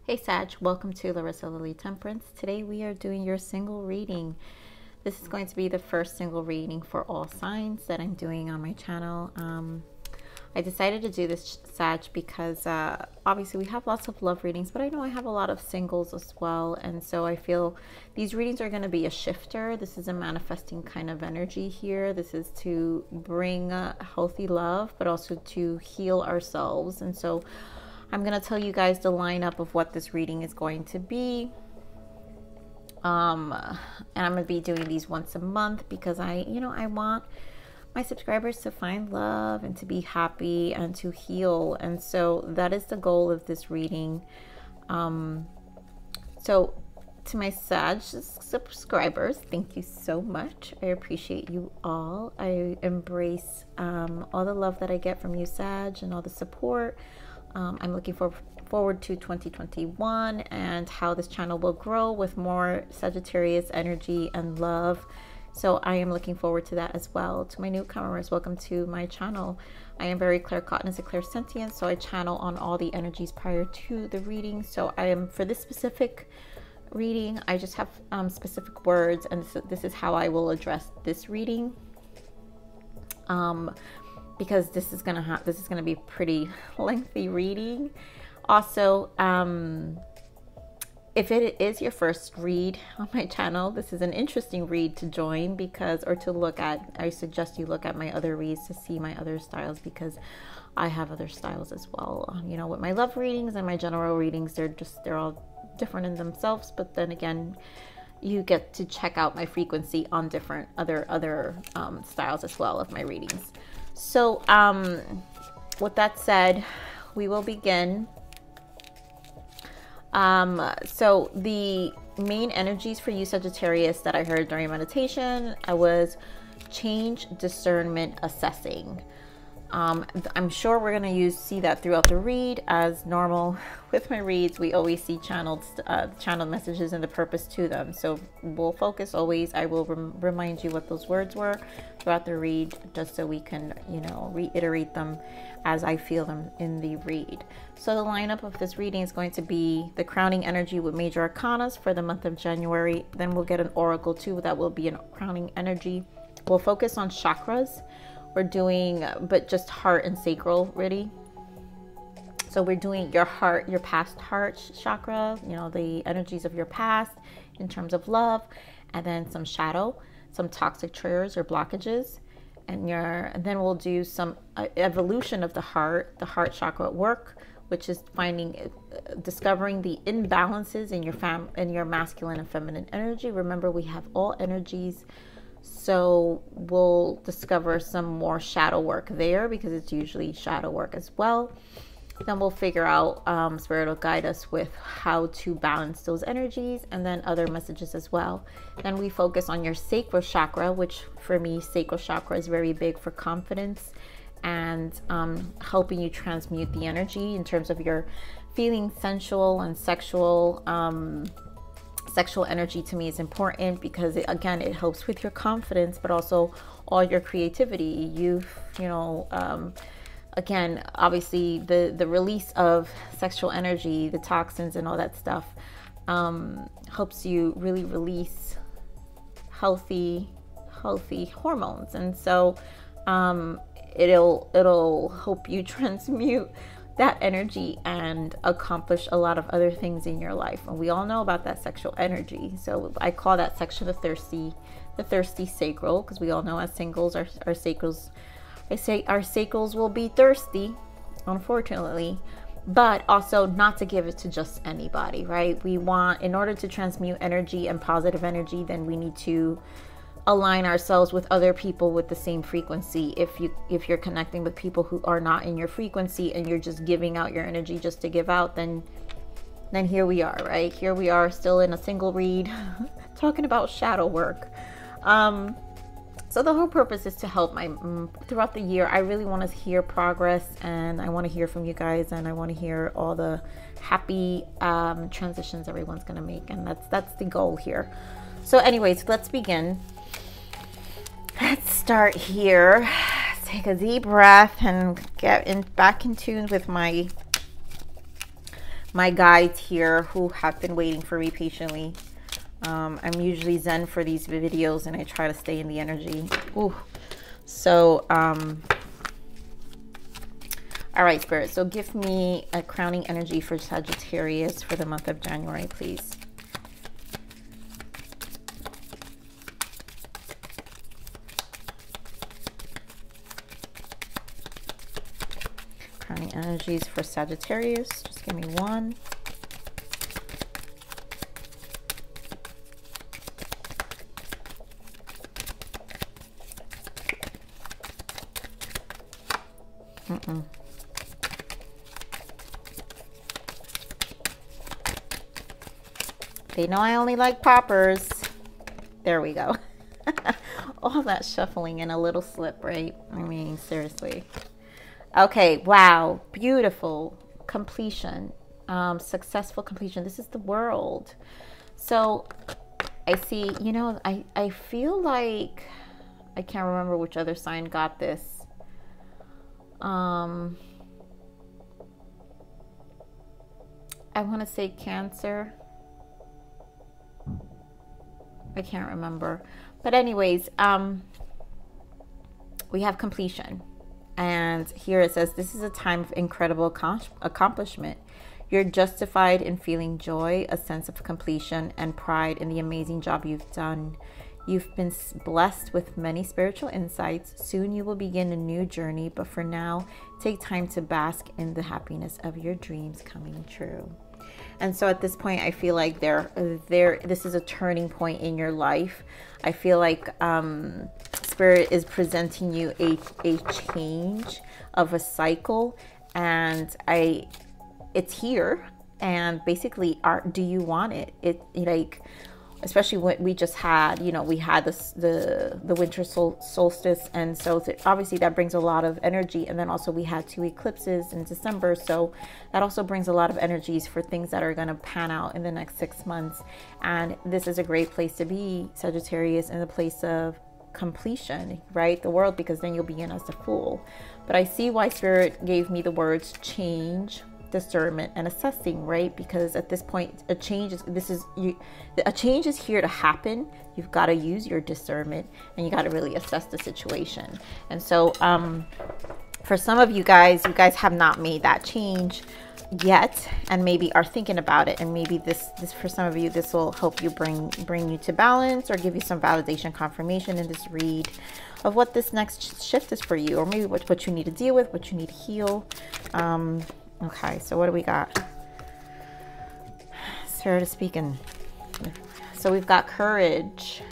Hey Sag, welcome to Larisa Lili Temperance. Today we are doing your single reading. This is going to be the first single reading for all signs that I'm doing on my channel. I decided to do this, Sag, because obviously we have lots of love readings, but I know I have a lot of singles as well. And so I feel these readings are going to be a shifter. This is a manifesting kind of energy here. This is to bring healthy love, but also to heal ourselves. And so I'm going to tell you guys the lineup of what this reading is going to be. And I'm going to be doing these once a month because I want my subscribers to find love and to be happy and to heal. And so that is the goal of this reading. So to my Sag subscribers, thank you so much. I appreciate you all. I embrace all the love that I get from you, Sag, and all the support. I'm looking forward to 2021 and how this channel will grow with more Sagittarius energy and love. So I am looking forward to that as well. To my newcomers, welcome to my channel. I am very claircognizant as a clairsentient, so I channel on all the energies prior to the reading. So I am, for this specific reading, I just have specific words, and this is how I will address this reading. Because this is gonna be a pretty lengthy reading. Also, if it is your first read on my channel, this is an interesting read to join or to look at. I suggest you look at my other reads to see my other styles, because I have other styles as well. You know, with my love readings and my general readings, they're all different in themselves. But then again, you get to check out my frequency on different other styles as well of my readings. So with that said, we will begin. So the main energies for you, Sagittarius, that I heard during meditation, I was change, discernment, assessing. I'm sure we're going to see that throughout the read. As normal with my reads, we always see channeled messages and the purpose to them. So we'll focus always. I will remind you what those words were throughout the read, just so we can, reiterate them as I feel them in the read. So the lineup of this reading is going to be the crowning energy with major arcanas for the month of January. Then we'll get an oracle too. That will be a crowning energy. We'll focus on chakras. We're doing, but just heart and sacral, really. So we're doing your heart, your past heart chakra, the energies of your past in terms of love, and then some shadow, some toxic triggers or blockages, and then we'll do some evolution of the heart chakra at work, which is discovering the imbalances in your masculine and feminine energy. Remember, we have all energies. So we'll discover some more shadow work there, because it's usually shadow work as well. Then we'll figure out, Spirit will guide us with how to balance those energies, and then other messages as well. Then we focus on your sacral chakra, which for me, sacral chakra is very big for confidence and helping you transmute the energy in terms of your feeling sensual and sexual. Sexual energy to me is important because it helps with your confidence, but also all your creativity. Again, obviously the release of sexual energy, the toxins and all that stuff, helps you really release healthy hormones. And so it'll help you transmute that energy and accomplish a lot of other things in your life. And we all know about that sexual energy. So I call that section the thirsty sacral, because we all know as singles, our sacrals, I say our sacrals will be thirsty, unfortunately, but also not to give it to just anybody, right? We want, in order to transmute energy and positive energy, then we need to align ourselves with other people with the same frequency. If you're connecting with people who are not in your frequency and you're just giving out your energy just to give out, then then here we are, right? Here we are still in a single read talking about shadow work. So the whole purpose is to help my throughout the year. I really want to hear progress, and I want to hear from you guys, and I want to hear all the happy transitions everyone's going to make, and that's the goal here. So anyways, let's begin. Let's start here. Take a deep breath and get back in tune with my guides here who have been waiting for me patiently. I'm usually zen for these videos, and I try to stay in the energy. Ooh. So, all right, Spirit. So give me a crowning energy for Sagittarius for the month of January, please. Crowning energies for Sagittarius. Just give me one. They know I only like poppers. There we go. All that shuffling and a little slip, right? I mean, seriously. Okay, wow, beautiful completion, successful completion. This is the World. So I see, you know, I feel like, I can't remember which other sign got this. I want to say Cancer. I can't remember. But anyways, we have completion. And here it says, this is a time of incredible accomplishment. You're justified in feeling joy, a sense of completion, and pride in the amazing job you've done. You've been blessed with many spiritual insights. Soon you will begin a new journey, but for now, take time to bask in the happiness of your dreams coming true. And so at this point, I feel like this is a turning point in your life. I feel like Spirit is presenting you a change of a cycle, and it's here. And basically, do you want it? Like, especially what we just had, you know, we had the winter solstice, and so obviously that brings a lot of energy. And then also we had 2 eclipses in December, so that also brings a lot of energies for things that are going to pan out in the next 6 months. And this is a great place to be, Sagittarius, in the place of completion, right? The World, because then you'll begin as the Fool. But I see why Spirit gave me the words change, discernment, and assessing, right? Because at this point, a change is here to happen. You've got to use your discernment, and you got to really assess the situation. And so for some of you guys have not made that change yet, and maybe are thinking about it, and maybe this for some of you, this will help you bring you to balance, or give you some validation, confirmation in this read of what this next shift is for you, or maybe what you need to deal with, what you need to heal. Okay, so what do we got? Spirit is speaking. So we've got courage.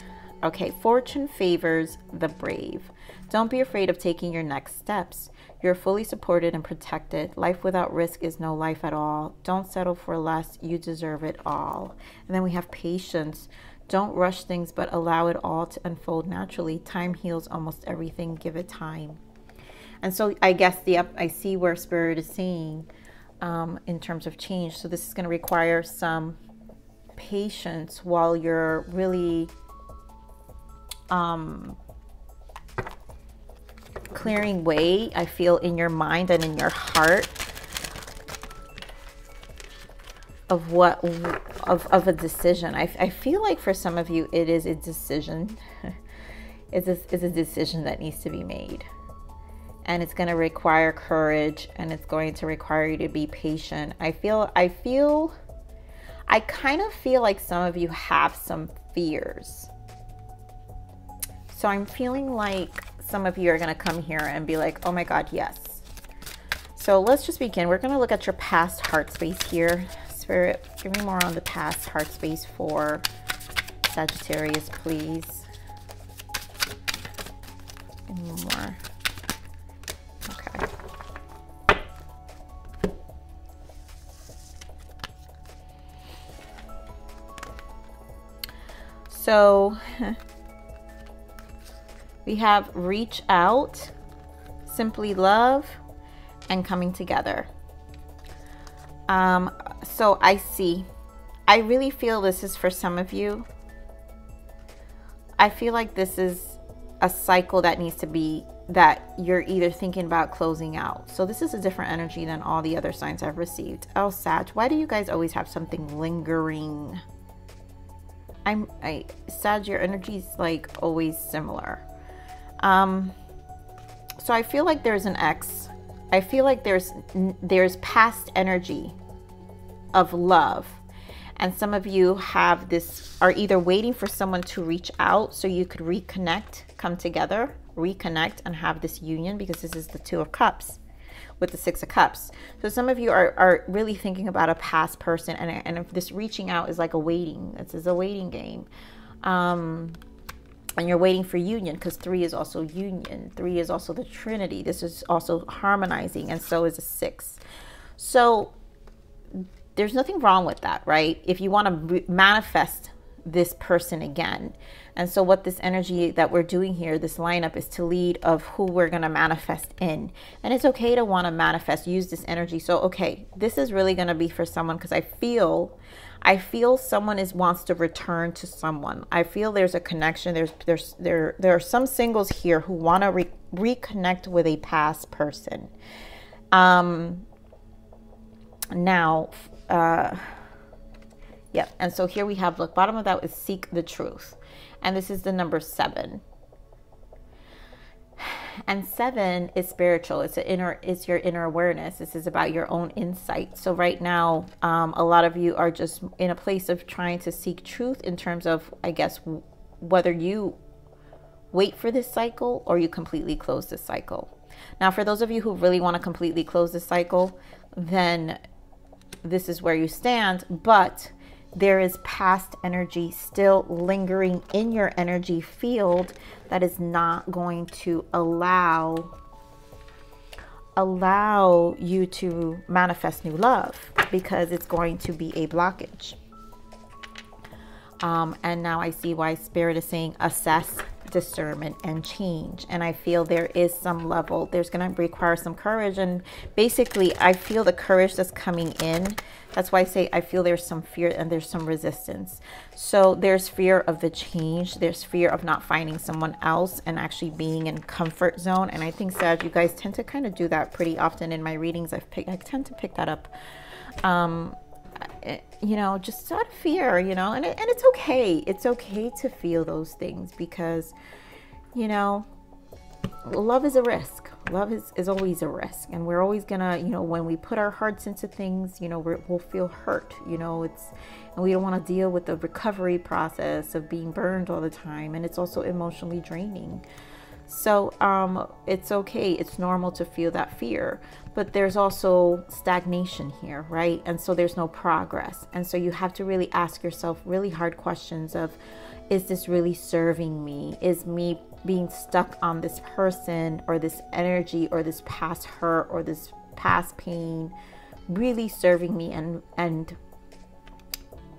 Okay, fortune favors the brave. Don't be afraid of taking your next steps. You're fully supported and protected. Life without risk is no life at all. Don't settle for less. You deserve it all. And then we have patience. Don't rush things, but allow it all to unfold naturally. Time heals almost everything. Give it time. And so I guess I see where Spirit is saying in terms of change. So this is going to require some patience while you're really clearing way, I feel, in your mind and in your heart of a decision. I feel like for some of you it is a decision. It's a decision that needs to be made. And it's going to require courage, and it's going to require you to be patient. I kind of feel like some of you have some fears. So I'm feeling like some of you are going to come here and be like, oh my God, yes. So let's just begin. We're going to look at your past heart space here. Spirit, give me more on the past heart space for Sagittarius, please. Give me more. Okay. So we have reach out, simply love, and coming together. So I really feel this is for some of you. I feel like this is a cycle that needs to be, that you're either thinking about closing out. So this is a different energy than all the other signs I've received. Oh, Sag, why do you guys always have something lingering? Sag, your energy is like always similar. So I feel like there's an X. I feel like there's past energy of love. And some of you have this, are either waiting for someone to reach out so you could reconnect, come together, reconnect, and have this union, because this is the Two of Cups with the Six of Cups. So some of you are really thinking about a past person, and if this reaching out is like a waiting, this is a waiting game. And you're waiting for union, because 3 is also union. 3 is also the Trinity. This is also harmonizing, and so is a 6. So there's nothing wrong with that, right? If you want to manifest this person again. And so what this energy that we're doing here, this lineup, is to lead of who we're going to manifest in. And it's okay to want to manifest, use this energy. So, okay, this is really going to be for someone, because I feel someone wants to return to someone. I feel there's a connection. There are some singles here who want to reconnect with a past person. Yep. And so here we have, look, bottom of that is seek the truth. And this is the number 7. And 7 is spiritual. It's your inner awareness. This is about your own insight. So right now, a lot of you are just in a place of trying to seek truth in terms of, I guess, whether you wait for this cycle or you completely close this cycle. Now, for those of you who really want to completely close this cycle, then this is where you stand. But there is past energy still lingering in your energy field that is not going to allow you to manifest new love, because it's going to be a blockage. And now I see why Spirit is saying assess, discernment, and change. And I feel there is some level, there's going to require some courage. And basically, I feel the courage that's coming in. That's why I say I feel there's some fear and there's some resistance. So there's fear of the change. There's fear of not finding someone else and actually being in comfort zone. And I think, Sag, you guys tend to kind of do that pretty often in my readings. I tend to pick that up. You know, just out of fear, you know, and it's okay. It's okay to feel those things, because, you know, love is a risk. Love is always a risk. And we're always gonna, you know, when we put our hearts into things, you know, we'll feel hurt, you know, and we don't want to deal with the recovery process of being burned all the time. And it's also emotionally draining. So it's okay. It's normal to feel that fear, but there's also stagnation here, right? And so there's no progress. And so you have to really ask yourself really hard questions of, is this really serving me? Is me being stuck on this person or this energy or this past hurt or this past pain really serving me and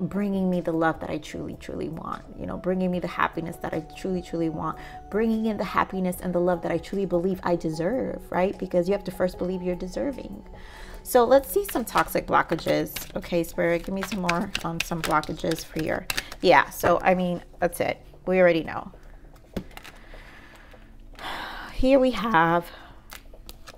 bringing me the love that I truly, truly want, you know, bringing me the happiness that I truly, truly want, bringing in the happiness and the love that I truly believe I deserve, right? Because you have to first believe you're deserving. So let's see some toxic blockages. Okay, Spirit, give me some more on some blockages for your, yeah. So, I mean, that's it. We already know. Here we have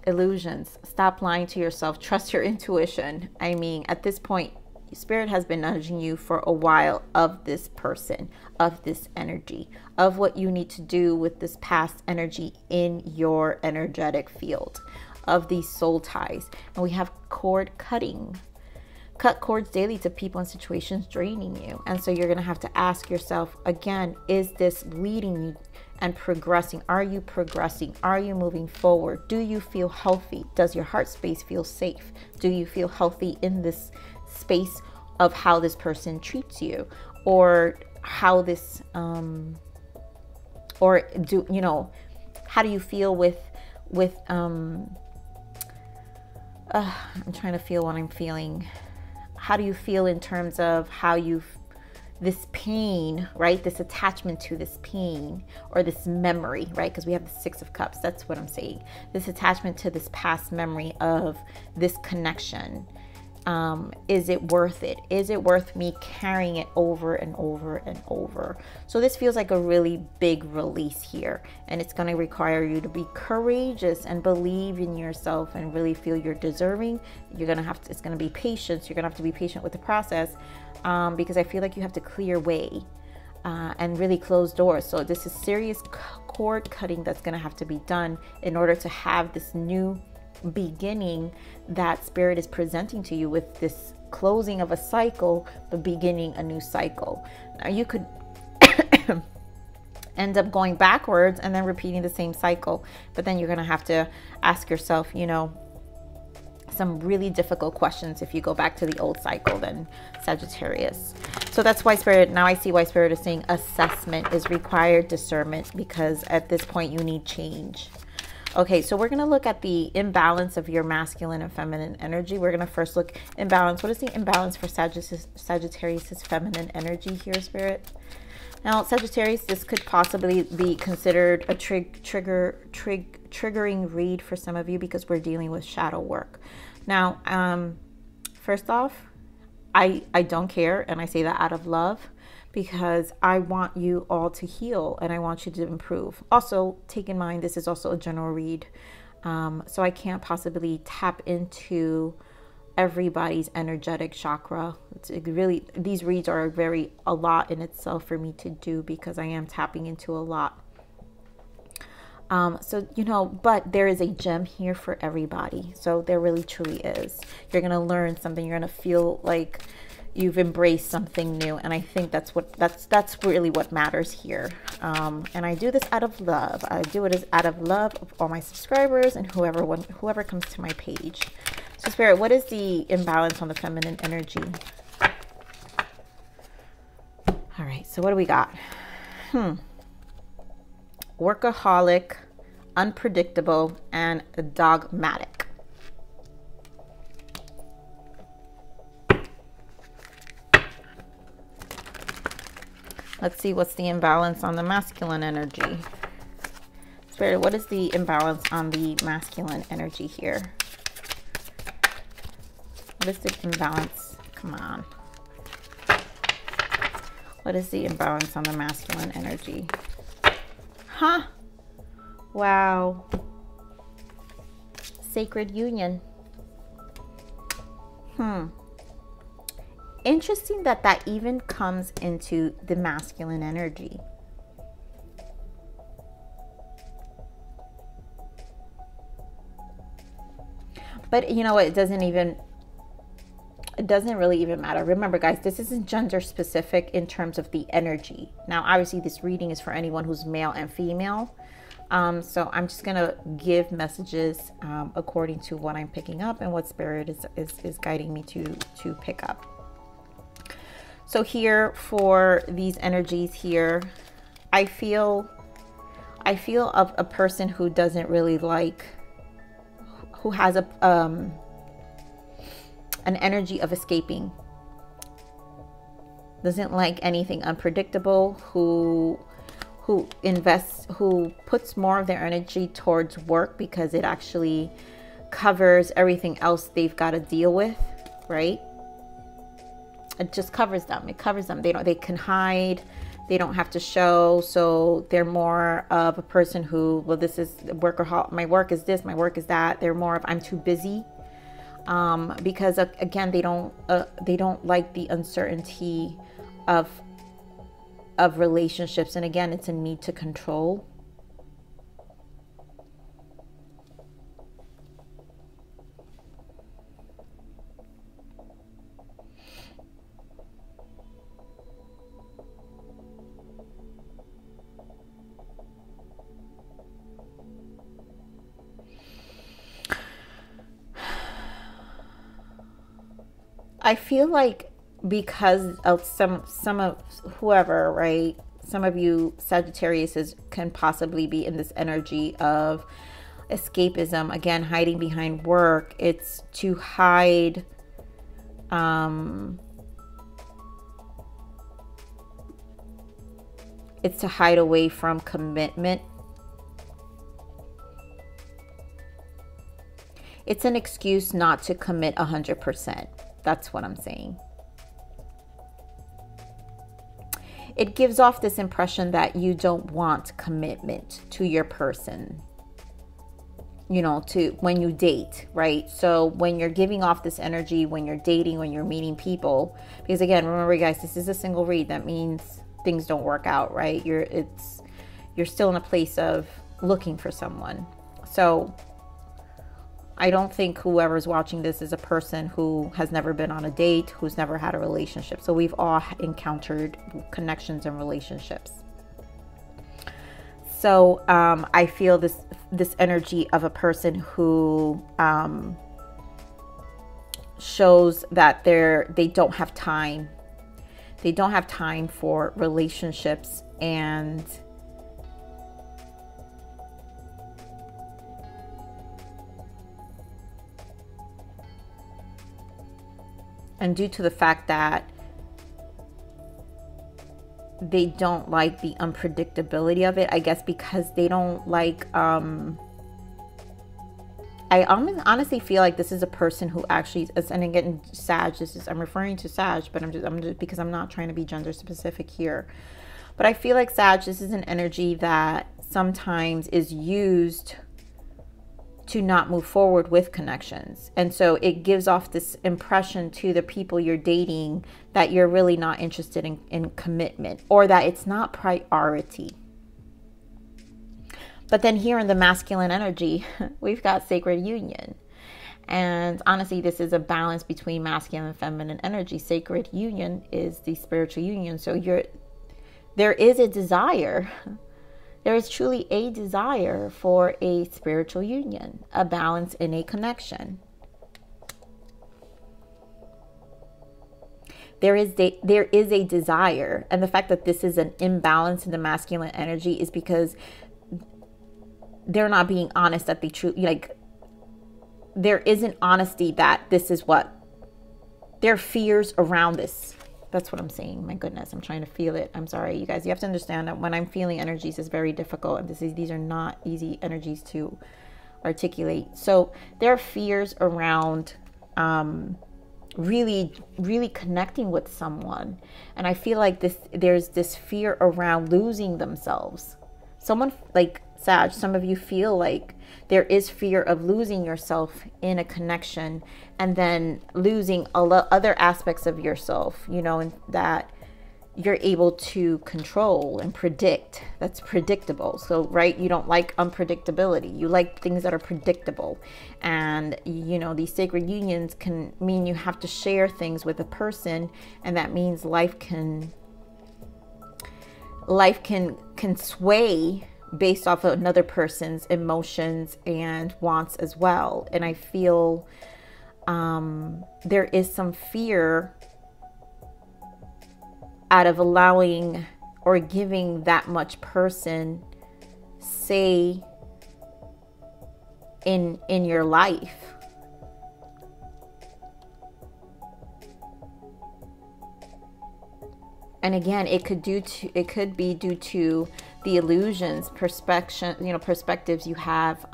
illusions. Stop lying to yourself. Trust your intuition. I mean, at this point, Spirit has been nudging you for a while of this person, of this energy, of what you need to do with this past energy in your energetic field, of these soul ties. And we have cord cutting. Cut cords daily to people and situations draining you. And so you're going to have to ask yourself again, is this leading you and progressing? Are you progressing? Are you moving forward? Do you feel healthy? Does your heart space feel safe? Do you feel healthy in this space of how this person treats you, or how this or do you know, how do you feel with I'm trying to feel what I'm feeling. How do you feel in terms of how you this pain, right? This attachment to this pain or this memory, right? Because we have the Six of Cups. That's what I'm saying. This attachment to this past memory of this connection. Is it worth it? Is it worth me carrying it over and over and over? So this feels like a really big release here, and it's going to require you to be courageous and believe in yourself and really feel you're deserving. You're going to have to, it's going to be patience. You're going to have to be patient with the process, because I feel like you have to clear way and really close doors. So this is serious cord cutting that's going to have to be done in order to have this new beginning that Spirit is presenting to you, with this closing of a cycle but beginning a new cycle. Now you could end up going backwards and then repeating the same cycle, but then you're going to have to ask yourself, you know, some really difficult questions if you go back to the old cycle, then Sagittarius. So that's why Spirit, now I see why Spirit is saying assessment is required, discernment, because at this point you need change. Okay, so we're going to look at the imbalance of your masculine and feminine energy. We're going to first look imbalance. What is the imbalance for Sagittarius's feminine energy here, Spirit? Now, Sagittarius, this could possibly be considered a triggering read for some of you, because we're dealing with shadow work. Now, first off, I don't care, and I say that out of love, because I want you all to heal and I want you to improve. Also, take in mind, this is also a general read. So I can't possibly tap into everybody's energetic chakra. These reads are a lot in itself for me to do, because I am tapping into a lot. So, you know, but there is a gem here for everybody. So there really truly is. You're going to learn something. You're going to feel like you've embraced something new, and I think that's really what matters here. And I do this out of love. I do it out of love of all my subscribers and whoever comes to my page. So Spirit, what is the imbalance on the feminine energy? All right, so what do we got? Workaholic, unpredictable, and dogmatic. Let's see what's the imbalance on the masculine energy. Spirit, what is the imbalance on the masculine energy here? What is the imbalance? Come on. What is the imbalance on the masculine energy? Huh? Wow. Sacred union. Interesting that even comes into the masculine energy. But you know what? It doesn't really even matter. Remember, guys, this isn't gender specific in terms of the energy. Now, obviously, this reading is for anyone who's male and female. So I'm just going to give messages according to what I'm picking up and what Spirit is guiding me to pick up. So here for these energies here, I feel of a person who doesn't really like, who has an energy of escaping, doesn't like anything unpredictable, who puts more of their energy towards work because it actually covers everything else they've got to deal with, right? It just covers them. It covers them. They can hide. They don't have to show. So they're more of a person who, well, this is workaholic. My work is this. My work is that. They're more of, I'm too busy. Because again, they don't like the uncertainty of relationships. And again, it's a need to control. I feel like because of some of whoever, right? Some of you Sagittarius can possibly be in this energy of escapism. Again, hiding behind work. It's to hide It's to hide away from commitment. It's an excuse not to commit 100%. That's what I'm saying. It gives off this impression that you don't want commitment to your person, you know, to when you date, right? So when you're giving off this energy, when you're dating, when you're meeting people, because again, remember guys, this is a single read. That means things don't work out, right? You're still in a place of looking for someone. So I don't think whoever's watching this is a person who has never been on a date, who's never had a relationship. So we've all encountered connections and relationships. So I feel this energy of a person who shows that they don't have time. They don't have time for relationships, and due to the fact that they don't like the unpredictability of it, I guess, because they don't like I honestly feel like this is a person who actually, and again, Sag, I'm referring to Sag, but I'm just because I'm not trying to be gender specific here. But I feel like Sag, this is an energy that sometimes is used to not move forward with connections. And so it gives off this impression to the people you're dating that you're really not interested in commitment, or that it's not priority. But then here in the masculine energy, we've got sacred union. And honestly, this is a balance between masculine and feminine energy. Sacred union is the spiritual union. So there is a desire. There is truly a desire for a spiritual union, a balance in a connection. There is a desire. And the fact that this is an imbalance in the masculine energy is because they're not being honest that they truly, like, there isn't honesty that this is what their fears around this. That's what I'm saying. My goodness, I'm trying to feel it. I'm sorry, you guys. You have to understand that when I'm feeling energies, it's very difficult, and these are not easy energies to articulate. So there are fears around really connecting with someone, and I feel like there's this fear around losing themselves. Someone like Sag, some of you feel like there is fear of losing yourself in a connection, and then losing other aspects of yourself, you know, and that you're able to control and predict. That's predictable. So, right, you don't like unpredictability. You like things that are predictable. And, you know, these sacred unions can mean you have to share things with a person, and that means life can sway based off of another person's emotions and wants as well. And I feel there is some fear out of allowing or giving that much person say in your life. And again, it could be due to the illusions, perspectives you have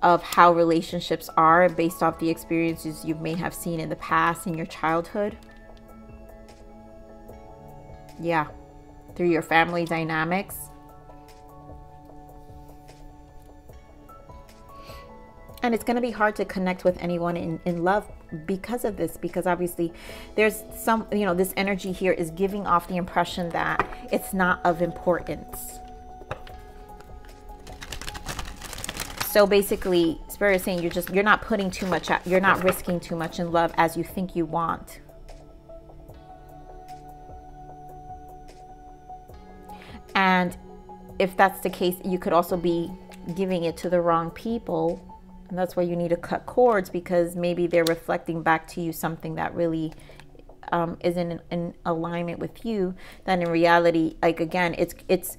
of how relationships are based off the experiences you may have seen in the past in your childhood. Yeah, through your family dynamics. And it's going to be hard to connect with anyone in love because of this, because obviously there's some, you know, this energy here is giving off the impression that it's not of importance. So basically, Spirit is saying you're not putting too much out, you're not risking too much in love as you think you want. And if that's the case, you could also be giving it to the wrong people. And that's why you need to cut cords, because maybe they're reflecting back to you something that really isn't in alignment with you. Then in reality, like, again, it's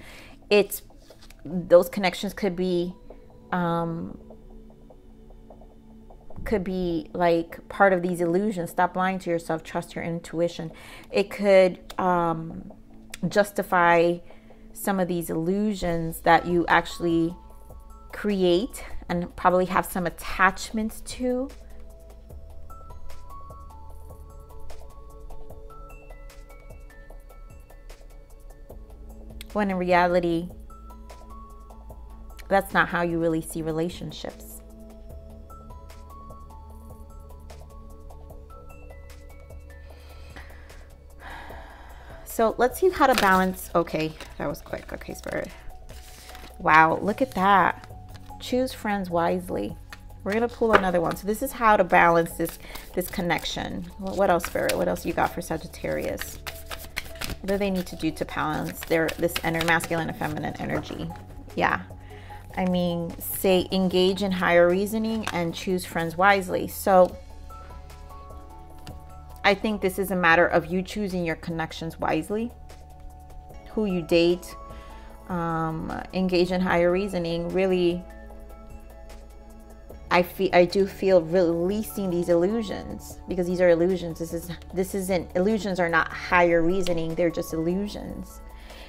those connections could be like part of these illusions. Stop lying to yourself. Trust your intuition. It could justify some of these illusions that you actually create and probably have some attachments to. When in reality, that's not how you really see relationships. So let's see how to balance. Okay, that was quick. Okay, Spirit. Wow, look at that. Choose friends wisely. We're going to pull another one. So this is how to balance this connection. What else, Spirit? What else you got for Sagittarius? What do they need to do to balance this masculine and feminine energy? Yeah. I mean, say engage in higher reasoning and choose friends wisely. So I think this is a matter of you choosing your connections wisely, who you date, engage in higher reasoning. Really, I do feel releasing these illusions, because these are illusions. This isn't illusions are not higher reasoning. They're just illusions.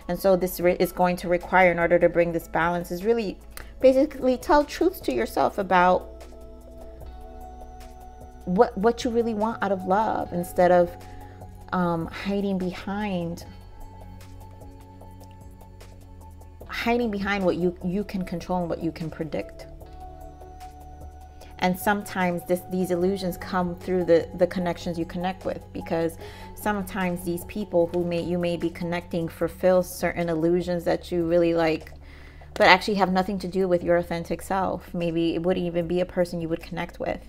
And so this is going to require, in order to bring this balance, is really basically tell truths to yourself about what you really want out of love, instead of hiding behind what you can control and what you can predict. And sometimes these illusions come through the connections you connect with, because sometimes these people who you may be connecting fulfill certain illusions that you really like, but actually have nothing to do with your authentic self. Maybe it wouldn't even be a person you would connect with.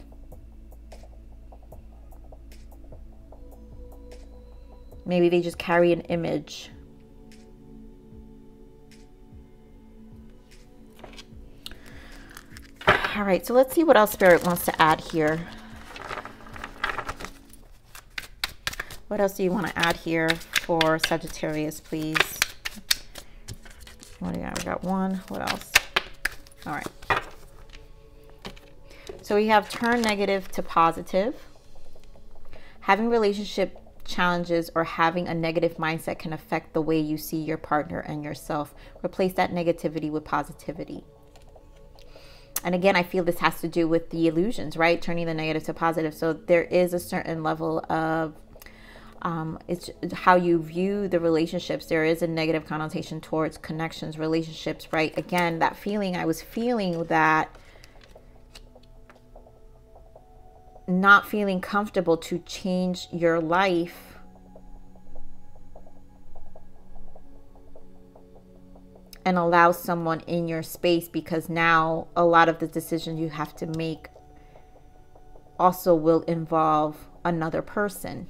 Maybe they just carry an image. All right, so let's see what else Spirit wants to add here. What else do you want to add here for Sagittarius, please? What do we got? We got one. What else? All right. So we have turn negative to positive. Having relationship challenges or having a negative mindset can affect the way you see your partner and yourself. Replace that negativity with positivity. And again, I feel this has to do with the illusions, right? Turning the negative to positive. So there is a certain level of, it's how you view the relationships. There is a negative connotation towards connections, relationships, right? Again, that feeling, I was feeling that not feeling comfortable to change your life and allow someone in your space, because now a lot of the decisions you have to make also will involve another person.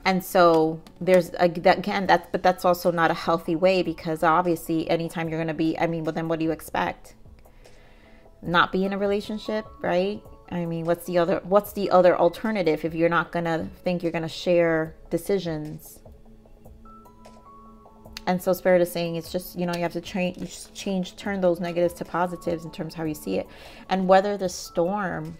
And so there's again, but that's also not a healthy way, because obviously anytime you're going to be, I mean, well, then what do you expect? Not be in a relationship, right? I mean, what's the other alternative if you're not going to think you're going to share decisions? And so Spirit is saying it's just, you know, you have to turn those negatives to positives in terms of how you see it, and weather the storm.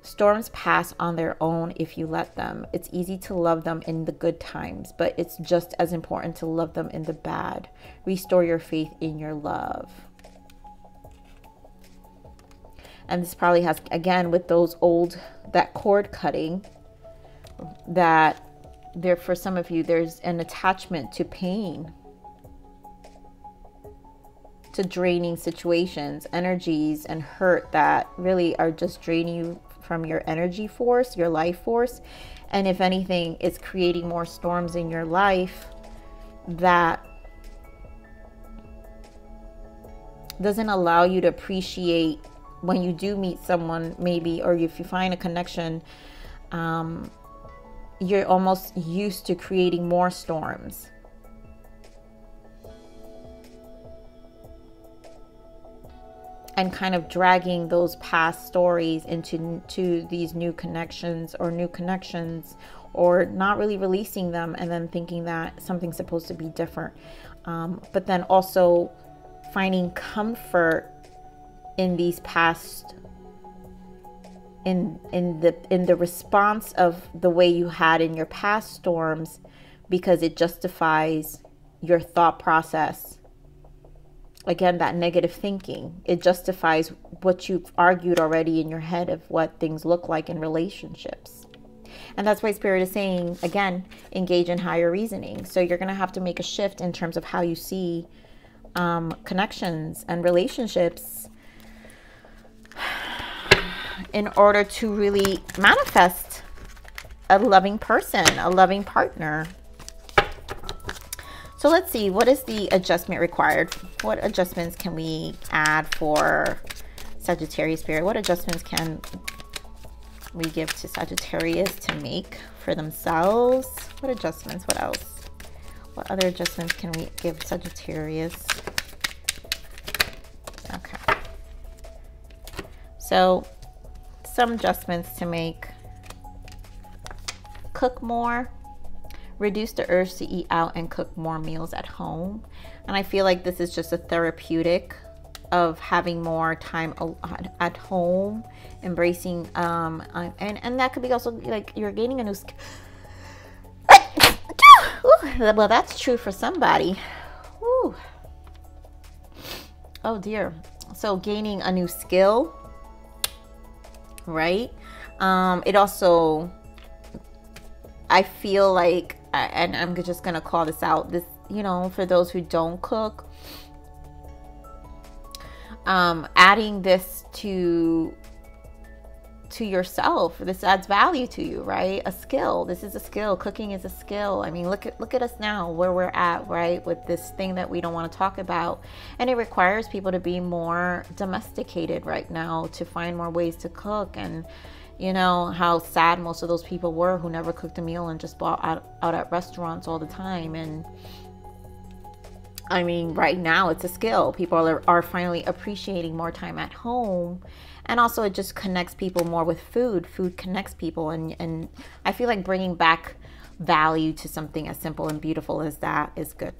Storms pass on their own if you let them. It's easy to love them in the good times, but it's just as important to love them in the bad. Restore your faith in your love. And this probably has, again, with those that cord cutting, that there, for some of you, there's an attachment to pain, to draining situations, energies, and hurt that really are just draining you from your energy force, your life force. And if anything, it's creating more storms in your life that doesn't allow you to appreciate when you do meet someone, maybe, or if you find a connection, you're almost used to creating more storms. And kind of dragging those past stories into these new connections, or not really releasing them, and then thinking that something's supposed to be different. But then also finding comfort in these past, in the response of the way you had in your past storms, because it justifies your thought process. Again, that negative thinking, it justifies what you've argued already in your head of what things look like in relationships. And that's why Spirit is saying, again, engage in higher reasoning. So you're going to have to make a shift in terms of how you see connections and relationships in order to really manifest a loving person, a loving partner. So let's see, what is the adjustment required? What adjustments can we add for Sagittarius Spirit? What adjustments can we give to Sagittarius to make for themselves? What adjustments? What else? What other adjustments can we give Sagittarius? Okay. So some adjustments to make. Cook more. Reduce the urge to eat out and cook more meals at home. And I feel like this is just a therapeutic of having more time at home, embracing and that could be also like you're gaining a new skill. Well, that's true for somebody. Ooh. Oh dear. So gaining a new skill, right? It also, I feel like, and I'm just gonna call this out, this, you know, for those who don't cook, adding this to yourself, this adds value to you, right? A skill. This is a skill. Cooking is a skill. I mean, look at us now, where we're at, right, with this thing that we don't want to talk about, and it requires people to be more domesticated right now, to find more ways to cook. And you know how sad most of those people were who never cooked a meal and just bought out at restaurants all the time. And I mean, right now it's a skill. People are finally appreciating more time at home. And also it just connects people more with food. Food connects people. And I feel like bringing back value to something as simple and beautiful as that is good.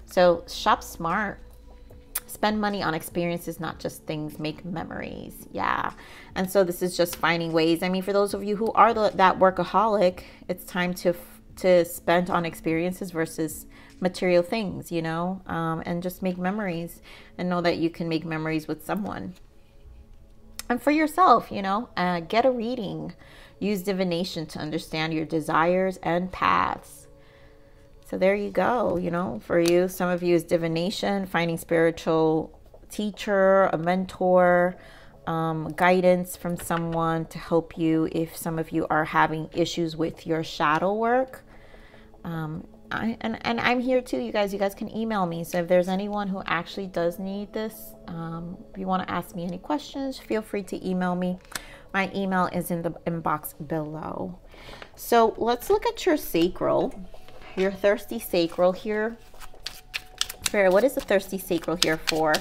So shop smart. Spend money on experiences, not just things. Make memories. Yeah. And so this is just finding ways. I mean, for those of you who are that workaholic, it's time to spend on experiences versus material things, you know, and just make memories and know that you can make memories with someone. And for yourself, you know, get a reading. Use divination to understand your desires and paths. So there you go, you know, for you, some of you is divination, finding spiritual teacher, a mentor, guidance from someone to help you if some of you are having issues with your shadow work. And I'm here too, you guys. You guys can email me. So if there's anyone who actually does need this, if you want to ask me any questions, feel free to email me. My email is in the inbox below. So let's look at your sacral. Your thirsty sacral here. Spirit, what is the thirsty sacral here for?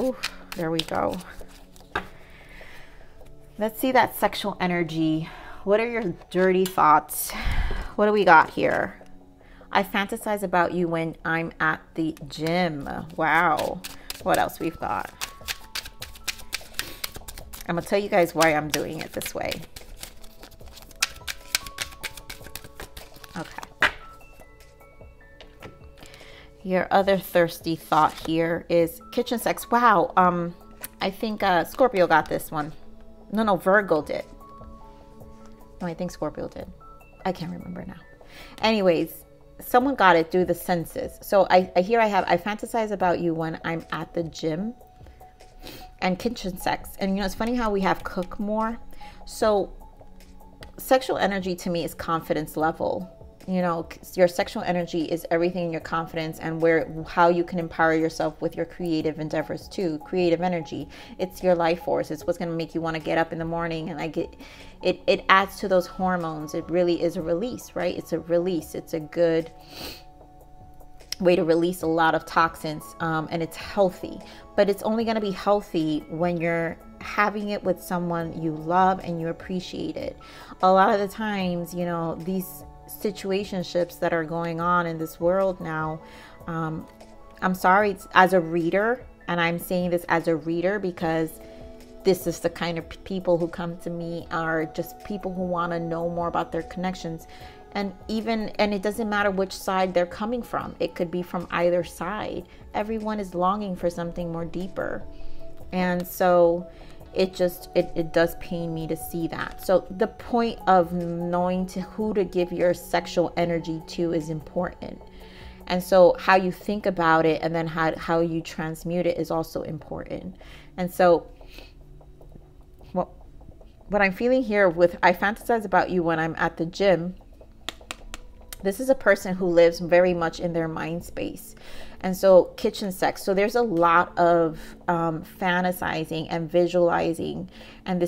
Ooh, there we go. Let's see that sexual energy. What are your dirty thoughts? What do we got here? I fantasize about you when I'm at the gym. Wow. What else we've got? I'm gonna tell you guys why I'm doing it this way. Okay. Your other thirsty thought here is kitchen sex. Wow. I think Scorpio got this one. No, Virgo did. No, I think Scorpio did. I can't remember now. Anyways, someone got it through the senses. So I fantasize about you when I'm at the gym, and kitchen sex. And you know, it's funny how we have cook more. So sexual energy to me is confidence level. You know, your sexual energy is everything in your confidence and how you can empower yourself with your creative endeavors too. Creative energy. It's your life force. It's what's going to make you want to get up in the morning. And it adds to those hormones. It really is a release, right? It's a release. It's a good way to release a lot of toxins, and it's healthy. But it's only going to be healthy when you're having it with someone you love and you appreciate it. A lot of the times, you know, these situationships that are going on in this world now, I'm sorry, as a reader, and I'm saying this as a reader because this is the kind of people who come to me, are just people who want to know more about their connections. And it doesn't matter which side they're coming from. It could be from either side. Everyone is longing for something more deeper. And so it does pain me to see that. So the point of knowing who to give your sexual energy to is important. And so how you think about it and then how you transmute it is also important. And so what I'm feeling here I fantasize about you when I'm at the gym. This is a person who lives very much in their mind space. And so kitchen sex. So there's a lot of fantasizing and visualizing. And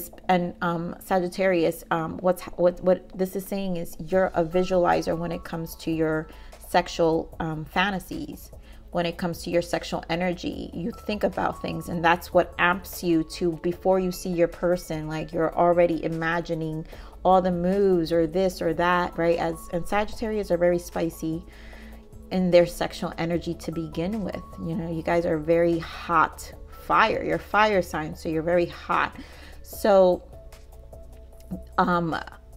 Sagittarius, what this is saying is you're a visualizer when it comes to your sexual fantasies. When it comes to your sexual energy, you think about things, and that's what amps you to, before you see your person, like you're already imagining all the moves or this or that, right? And Sagittarius are very spicy in their sexual energy to begin with. You know, you guys are very hot fire. You're fire signs, so you're very hot. So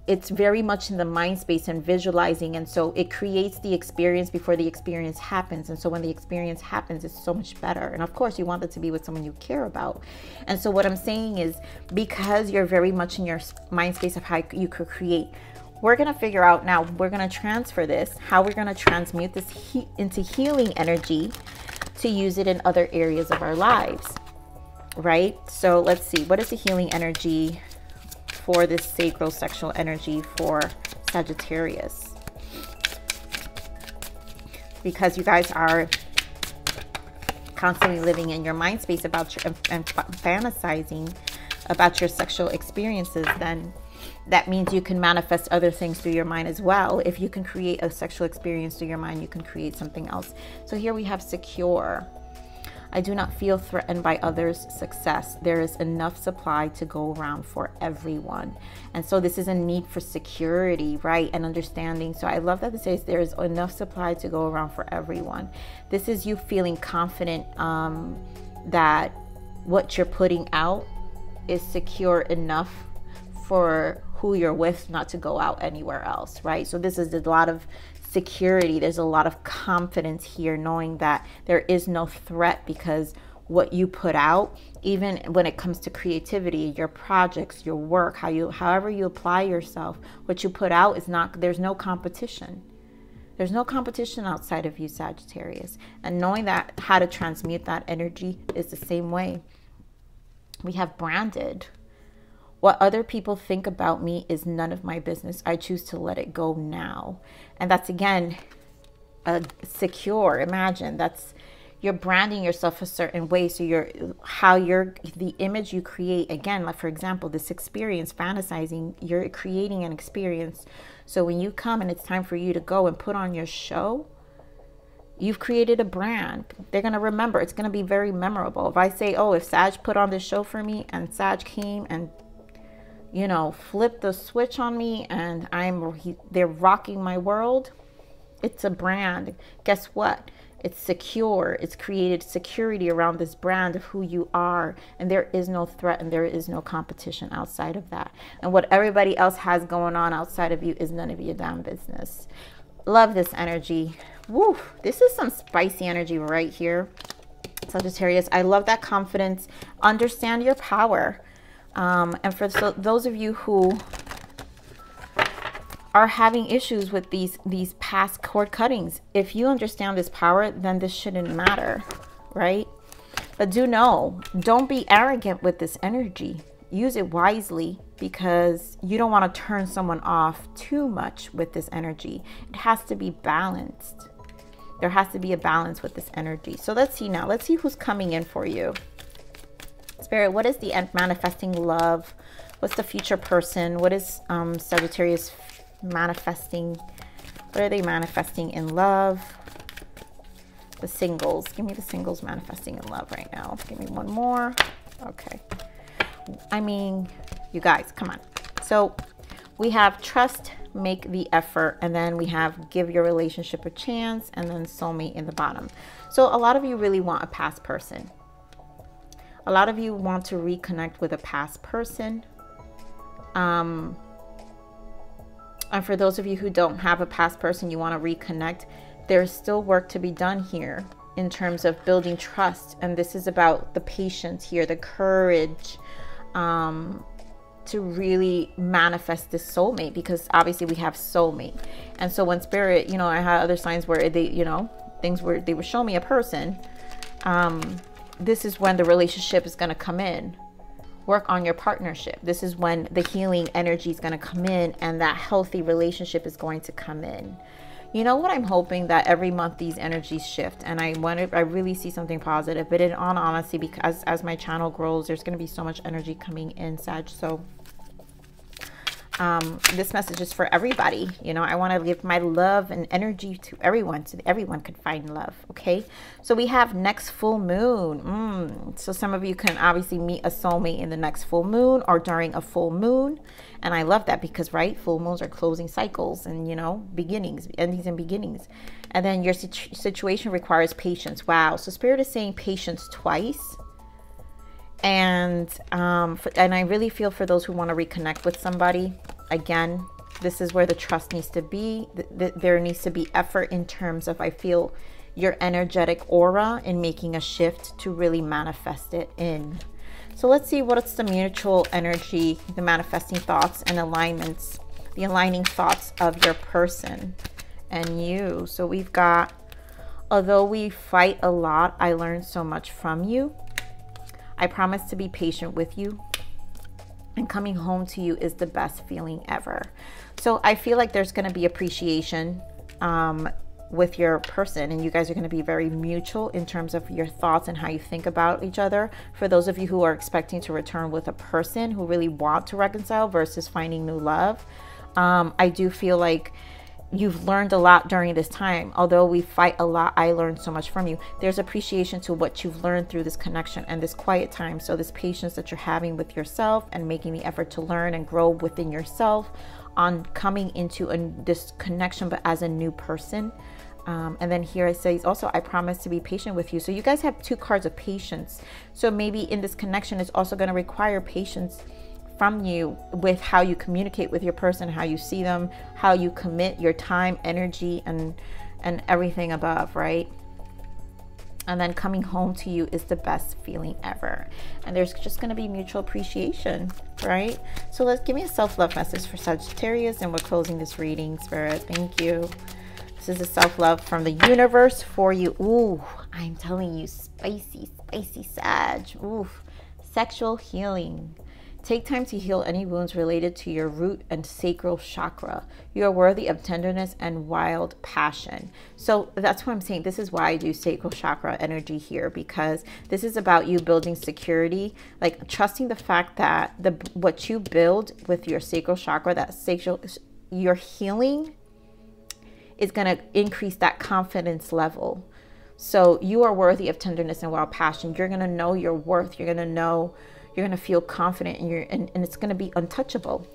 it's very much in the mind space and visualizing, and so it creates the experience before the experience happens. And so when the experience happens, it's so much better. And of course you want it to be with someone you care about. And so what I'm saying is, because you're very much in your mind space of how you could create, we're going to figure out now, we're going to transfer this, how we're going to transmute this into healing energy to use it in other areas of our lives, right? So let's see, what is the healing energy for this sacral sexual energy for Sagittarius? Because you guys are constantly living in your mind space about your and fantasizing about your sexual experiences, then that means you can manifest other things through your mind as well. If you can create a sexual experience through your mind, you can create something else. So here we have secure. I do not feel threatened by others' success. There is enough supply to go around for everyone. And so this is a need for security, right? And understanding. So I love that it says there is enough supply to go around for everyone. This is you feeling confident that what you're putting out is secure enough for who you're with not to go out anywhere else, right? So this is a lot of security. There's a lot of confidence here, knowing that there is no threat, because what you put out, even when it comes to creativity, your projects, your work, however you apply yourself, what you put out is not, there's no competition. There's no competition outside of you, Sagittarius. And knowing that, how to transmute that energy is the same way. We have branded. What other people think about me is none of my business. I choose to let it go now. And that's, again, secure. Imagine you're branding yourself a certain way. So the image you create, again, like for example, this experience, fantasizing, you're creating an experience. So when you come and it's time for you to go and put on your show, you've created a brand. They're going to remember. It's going to be very memorable. If I say, oh, if Sag put on this show for me and Sag came and, you know, flip the switch on me and they're rocking my world, it's a brand. Guess what? It's secure. It's created security around this brand of who you are. And there is no threat and there is no competition outside of that. And what everybody else has going on outside of you is none of your damn business. Love this energy. Woo, this is some spicy energy right here, Sagittarius. I love that confidence. Understand your power. And for those of you who are having issues with these past cord cuttings, if you understand this power, then this shouldn't matter, right? But do know, don't be arrogant with this energy. Use it wisely, because you don't want to turn someone off too much with this energy. It has to be balanced. There has to be a balance with this energy. So let's see now. Let's see who's coming in for you. Spirit, what is the end manifesting love? What's the future person? What is Sagittarius manifesting? What are they manifesting in love? The singles. Give me the singles manifesting in love right now. Give me one more. Okay. I mean, you guys, come on. So we have trust, make the effort, and then we have give your relationship a chance, and then soulmate in the bottom. So a lot of you really want a past person. A lot of you want to reconnect with a past person. And for those of you who don't have a past person, you want to reconnect. There's still work to be done here in terms of building trust. And this is about the patience here, the courage, to really manifest this soulmate, because obviously we have soulmate. And so when spirit, you know, I had other signs where they, you know, things where they would show me a person, this is when the relationship is going to come in. Work on your partnership. This is when the healing energy is going to come in, and that healthy relationship is going to come in. You know what, I'm hoping that every month these energies shift, and I really see something positive. But in all honesty, because as my channel grows, there's going to be so much energy coming in, Sag. So this message is for everybody. You know, I want to give my love and energy to everyone, so that everyone can find love. Okay, so we have next full moon. So some of you can obviously meet a soulmate in the next full moon or during a full moon. And I love that because, right, full moons are closing cycles and, you know, beginnings, endings and beginnings. And then your situation requires patience. Wow. So Spirit is saying patience twice. And I really feel for those who want to reconnect with somebody. Again, this is where the trust needs to be. There needs to be effort in terms of, I feel, your energetic aura in making a shift to really manifest it in. So let's see what's the mutual energy, the manifesting thoughts and alignments, the aligning thoughts of your person and you. So we've got, although we fight a lot, I learned so much from you. I promise to be patient with you. And coming home to you is the best feeling ever. So I feel like there's going to be appreciation with your person, and you guys are going to be very mutual in terms of your thoughts and how you think about each other. For those of you who are expecting to return with a person who really want to reconcile versus finding new love, I do feel like you've learned a lot during this time. Although we fight a lot, I learned so much from you. There's appreciation to what you've learned through this connection and this quiet time. So this patience that you're having with yourself and making the effort to learn and grow within yourself on coming into this connection, but as a new person. And then here it says also, I promise to be patient with you. So you guys have two cards of patience. So maybe in this connection, it's also going to require patience from you with how you communicate with your person, how you see them, how you commit your time, energy, and everything above, right? And then coming home to you is the best feeling ever. And there's just going to be mutual appreciation, right? So let's give me a self-love message for Sagittarius, and we're closing this reading, Spirit. Thank you. This is a self-love from the universe for you. Ooh, I'm telling you, spicy, spicy Sag. Ooh, sexual healing. Take time to heal any wounds related to your root and sacral chakra. You are worthy of tenderness and wild passion. So that's what I'm saying. This is why I do sacral chakra energy here, because this is about you building security, like trusting the fact that what you build with your sacral chakra, your healing is going to increase that confidence level. So you are worthy of tenderness and wild passion. You're going to know your worth. You're going to know, you're going to feel confident, and it's going to be untouchable.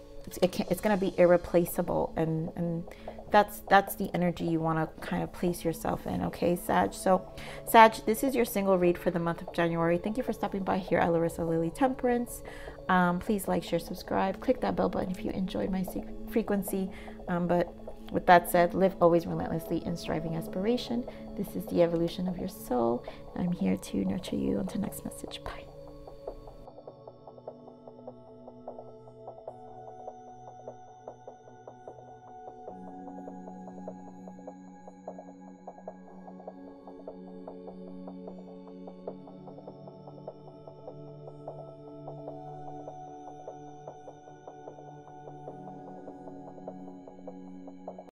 It's going to be irreplaceable. And that's the energy you want to kind of place yourself in. Okay, Sag. So Sag, this is your single read for the month of January. Thank you for stopping by here at Larisa Lili Temperance. Please like, share, subscribe, click that bell button if you enjoyed my frequency. But with that said, live always relentlessly in striving aspiration. This is the evolution of your soul. I'm here to nurture you. Until next message. Bye.